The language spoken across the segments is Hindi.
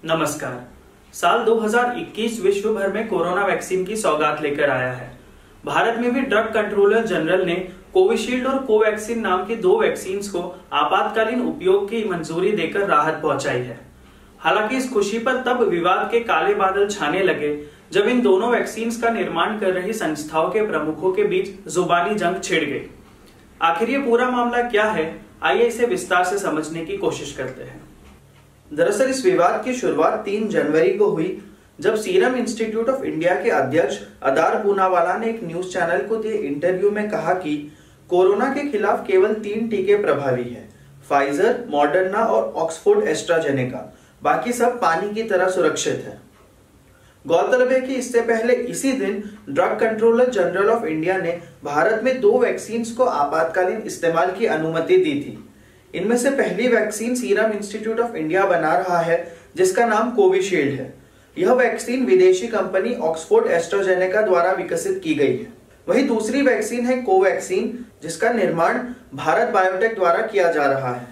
नमस्कार। साल 2021 विश्व भर में कोरोना वैक्सीन की सौगात लेकर आया है। भारत में भी ड्रग कंट्रोलर जनरल ने कोविशील्ड और कोवैक्सीन नाम की दो वैक्सीन को आपातकालीन उपयोग की मंजूरी देकर राहत पहुंचाई है। हालांकि इस खुशी पर तब विवाद के काले बादल छाने लगे जब इन दोनों वैक्सीन का निर्माण कर रही संस्थाओं के प्रमुखों के बीच जुबानी जंग छिड़ गई। आखिर ये पूरा मामला क्या है, आइए इसे विस्तार से समझने की कोशिश करते हैं। दरअसल इस विवाद की शुरुआत 3 जनवरी को हुई जब सीरम इंस्टीट्यूट ऑफ इंडिया के अध्यक्ष अदार पूनावाला ने एक न्यूज चैनल को दिए इंटरव्यू में कहा कि कोरोना के खिलाफ केवल 3 टीके प्रभावी हैं, फाइजर, मॉडर्ना और ऑक्सफोर्ड एस्ट्राजेनेका। बाकी सब पानी की तरह सुरक्षित है। गौरतलब है कि इससे पहले इसी दिन drug controller general of India ने भारत में 2 वैक्सीन को आपातकालीन इस्तेमाल की अनुमति दी थी। इनमें से पहली vaccine serum institute of India बना रहा है, जिसका नाम कोविशील्ड है। यह वैक्सीन विदेशी कंपनी ऑक्सफोर्ड एस्ट्राजेनेका द्वारा विकसित की गई है। वहीं दूसरी वैक्सीन है कोवैक्सीन, जिसका निर्माण भारत बायोटेक द्वारा किया जा रहा है।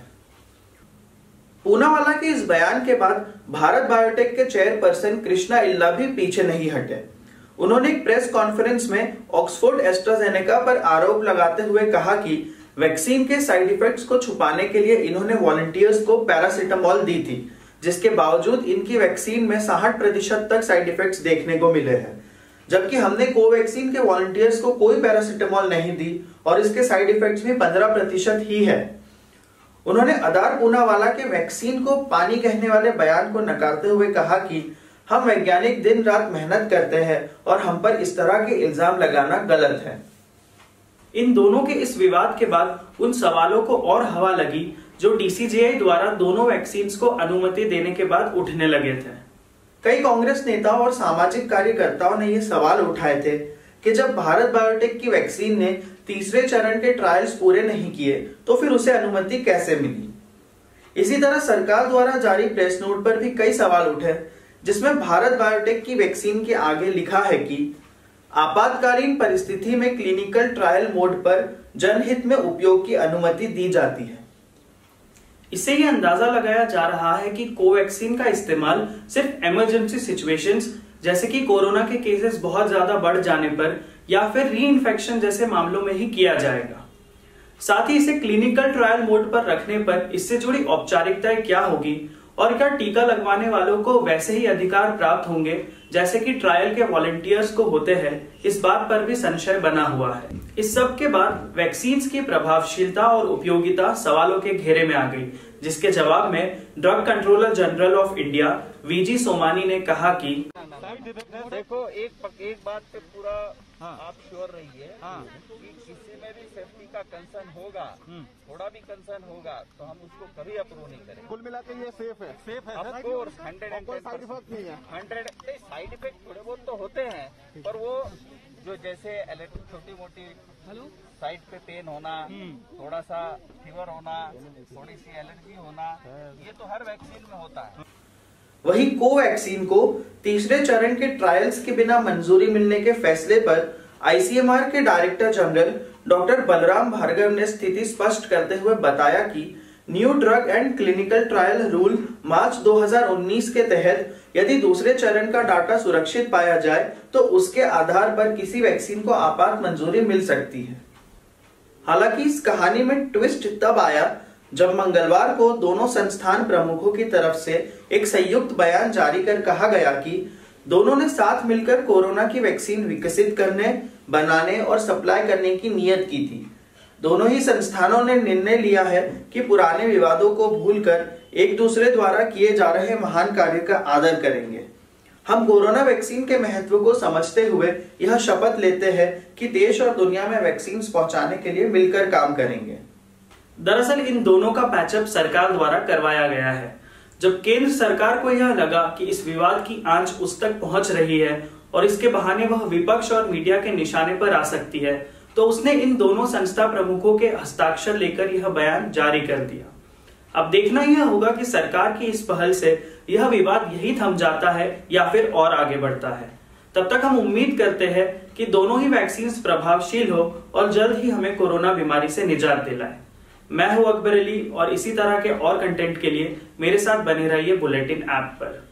पूनावाला के इस बयान के बाद भारत बायोटेक के चेयरपर्सन कृष्णा इल्ला भी पीछे नहीं हटे। उन्होंने एक प्रेस कॉन्फ्रेंस में ऑक्सफोर्ड एस्ट्राजेनेका पर आरोप लगाते हुए कहा कि वैक्सीन के साइड इफेक्ट्स को छुपाने के लिए इन्होंने वॉलंटियर्स को पैरासिटामोल दी थी, जिसके बावजूद इनकी वैक्सीन में 60% तक साइड इफेक्ट्स देखने को मिले हैं, जबकि हमने कोवैक्सीन के वॉलंटियर्स को कोई पैरासिटामोल नहीं दी और इसके साइड इफेक्ट्स भी 15% ही है। उन्होंने अदार पूनावाला के वैक्सीन को पानी कहने वाले बयान को नकारते हुए कहा कि हम वैज्ञानिक दिन रात मेहनत करते हैं और हम पर इस तरह के इल्जाम लगाना गलत है। इन दोनों के इस विवाद के बाद उन सवालों को और हवा लगी जो डीसीजीआई द्वारा दोनों वैक्सीन को अनुमति देने के बाद उठने लगे थे। कई कांग्रेस नेताओं और सामाजिक कार्यकर्ताओं ने ये सवाल उठाए थे कि जब भारत बायोटेक की वैक्सीन ने तीसरे चरण के ट्रायल्स पूरे नहीं किए तो फिर उसे अनुमति कैसे मिली। इसी तरह सरकार द्वारा जारी प्रेस नोट पर भी कई सवाल उठे, जिसमें भारत बायोटेक की वैक्सीन के आगे लिखा है कि आपातकालीन परिस्थिति में क्लिनिकल ट्रायल मोड पर जनहित में उपयोग की अनुमति दी जाती है। इससे ये अंदाजा लगाया जा रहा है कि कोवैक्सीन का इस्तेमाल सिर्फ इमरजेंसी सिचुएशंस जैसे कि कोरोना के केसेस बहुत ज्यादा बढ़ जाने पर या फिर री इन्फेक्शन जैसे मामलों में ही किया जाएगा। साथ ही इसे क्लिनिकल ट्रायल मोड पर रखने पर इससे जुड़ी औपचारिकताएं क्या होगी और क्या टीका लगवाने वालों को वैसे ही अधिकार प्राप्त होंगे जैसे कि ट्रायल के वॉलंटियर्स को होते हैं, इस बात पर भी संशय बना हुआ है। इस सब के बाद वैक्सीन की प्रभावशीलता और उपयोगिता सवालों के घेरे में आ गई, जिसके जवाब में drug controller general of India VG Somani ने कहा कि देखो एक बात पे पूरा आप श्योर रहिए कि किसी में भी सेफ्टी का कंसर्न होगा, थोड़ा भी कंसर्न होगा तो हम उसको कभी अप्रूव नहीं करेंगे। कुल मिला के ये सेफ है। ऑफकोर्स 110% नहीं है। 100 साइड इफेक्ट थोड़े बहुत तो होते हैं, पर वो जो जैसे छोटी मोटी साइड पे पेन होना, थोड़ा सा फीवर होना, थोड़ी सी एलर्जी होना, ये तो हर वैक्सीन में होता है। वहीं कोवैक्सीन को तीसरे चरण के ट्रायल्स के बिना मंजूरी मिलने के फैसले पर आईसीएमआर के director general doctor Balram Bhargava ने स्थिति स्पष्ट करते हुए बताया कि new drug and clinical trial rule March 2019 के तहत यदि दूसरे चरण का डाटा सुरक्षित पाया जाए तो उसके आधार पर किसी वैक्सीन को आपात मंजूरी मिल सकती है। हालांकि इस कहानी में ट्विस्ट तब आया जब मंगलवार को दोनों संस्थान प्रमुखों की तरफ से एक संयुक्त बयान जारी कर कहा गया कि दोनों ने साथ मिलकर कोरोना की वैक्सीन विकसित करने, बनाने और सप्लाई करने की नियत की थी। दोनों ही संस्थानों ने निर्णय लिया है कि पुराने विवादों को भूलकर एक दूसरे द्वारा किए जा रहे महान कार्य का आदर करेंगे। हम कोरोना वैक्सीन के महत्व को समझते हुए यह शपथ लेते हैं कि देश और दुनिया में वैक्सीन पहुंचाने के लिए मिलकर काम करेंगे। दरअसल इन दोनों का पैचअप सरकार द्वारा करवाया गया है। जब केंद्र सरकार को यह लगा कि इस विवाद की आंच उस तक पहुंच रही है और इसके बहाने वह विपक्ष और मीडिया के निशाने पर आ सकती है, तो उसने इन दोनों संस्था प्रमुखों के हस्ताक्षर लेकर यह बयान जारी कर दिया। अब देखना यह होगा कि सरकार की इस पहल से यह विवाद यही थम जाता है या फिर और आगे बढ़ता है। तब तक हम उम्मीद करते हैं कि दोनों ही वैक्सीन प्रभावशील हो और जल्द ही हमें कोरोना बीमारी से निजात दिलाए। मैं हूं अकबर अली और इसी तरह के और कंटेंट के लिए मेरे साथ बने रहिए बुलेटिन ऐप पर।